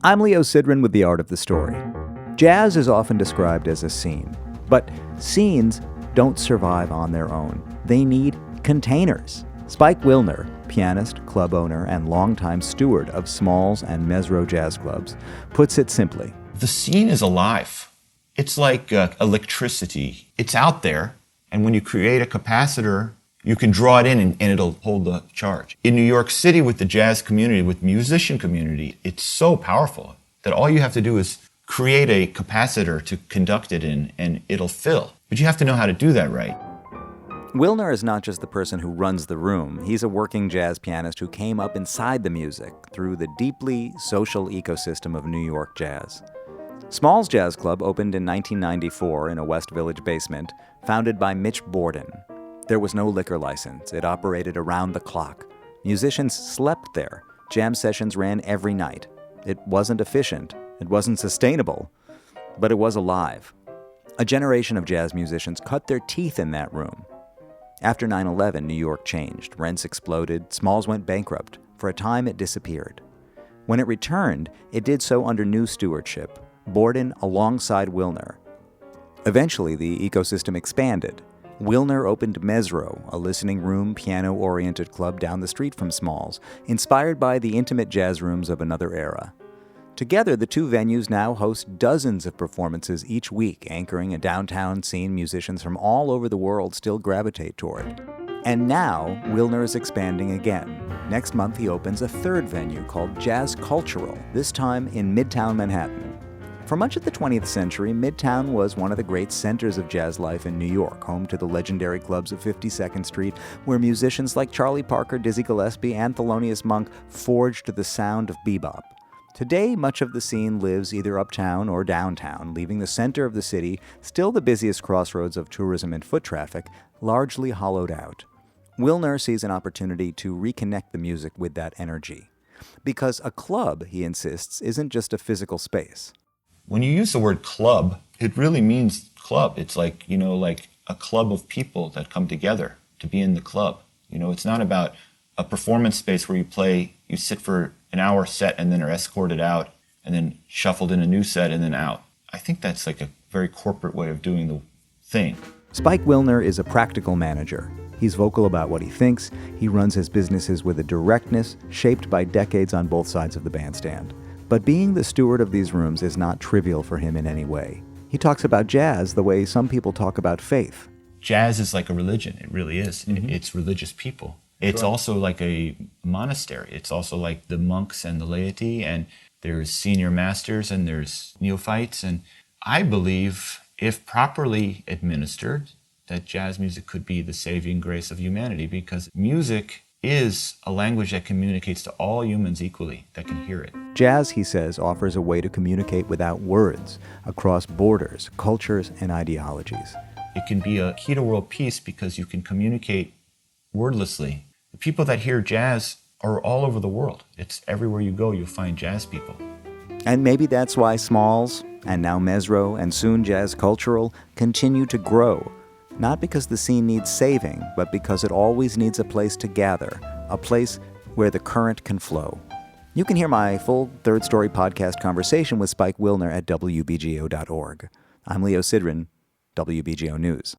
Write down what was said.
I'm Leo Sidran with The Art of the Story. Jazz is often described as a scene, but scenes don't survive on their own. They need containers. Spike Wilner, pianist, club owner, and longtime steward of Smalls and Mezzrow jazz clubs, puts it simply. The scene is alive. It's like electricity. It's out there, and when you create a capacitor, you can draw it in and it'll hold the charge. In New York City, with the jazz community, with musician community, it's so powerful that all you have to do is create a capacitor to conduct it in, and it'll fill. But you have to know how to do that right. Wilner is not just the person who runs the room. He's a working jazz pianist who came up inside the music through the deeply social ecosystem of New York jazz. Smalls Jazz Club opened in 1994 in a West Village basement, founded by Mitch Borden. There was no liquor license. It operated around the clock. Musicians slept there. Jam sessions ran every night. It wasn't efficient. It wasn't sustainable. But it was alive. A generation of jazz musicians cut their teeth in that room. After 9/11, New York changed. Rents exploded. Smalls went bankrupt. For a time, it disappeared. When it returned, it did so under new stewardship, Borden alongside Wilner. Eventually, the ecosystem expanded. Wilner opened Mezzrow, a listening room, piano-oriented club down the street from Smalls, inspired by the intimate jazz rooms of another era. Together, the two venues now host dozens of performances each week, anchoring a downtown scene musicians from all over the world still gravitate toward. And now, Wilner is expanding again. Next month, he opens a third venue called Jazz Cultural, this time in Midtown Manhattan. For much of the 20th century, Midtown was one of the great centers of jazz life in New York, home to the legendary clubs of 52nd Street, where musicians like Charlie Parker, Dizzy Gillespie, and Thelonious Monk forged the sound of bebop. Today, much of the scene lives either uptown or downtown, leaving the center of the city, still the busiest crossroads of tourism and foot traffic, largely hollowed out. Wilner sees an opportunity to reconnect the music with that energy. Because a club, he insists, isn't just a physical space. When you use the word club, it really means club. It's like, like a club of people that come together to be in the club. It's not about a performance space where you sit for an hour set and then are escorted out and then shuffled in a new set and then out. I think that's like a very corporate way of doing the thing. Spike Wilner is a practical manager. He's vocal about what he thinks. He runs his businesses with a directness shaped by decades on both sides of the bandstand. But being the steward of these rooms is not trivial for him in any way. He talks about jazz the way some people talk about faith. Jazz is like a religion. It really is. Mm-hmm. It's religious people. It's also like a monastery. It's also like the monks and the laity, and there's senior masters and there's neophytes. And I believe, if properly administered, that jazz music could be the saving grace of humanity, because music is a language that communicates to all humans equally, that can hear it. Jazz, he says, offers a way to communicate without words, across borders, cultures, and ideologies. It can be a key to world peace because you can communicate wordlessly. The people that hear jazz are all over the world. It's everywhere you go, you'll find jazz people. And maybe that's why Smalls, and now Mezzrow, and soon Jazz Cultural continue to grow. Not because the scene needs saving, but because it always needs a place to gather, a place where the current can flow. You can hear my full Third Story podcast conversation with Spike Wilner at WBGO.org. I'm Leo Sidran, WBGO News.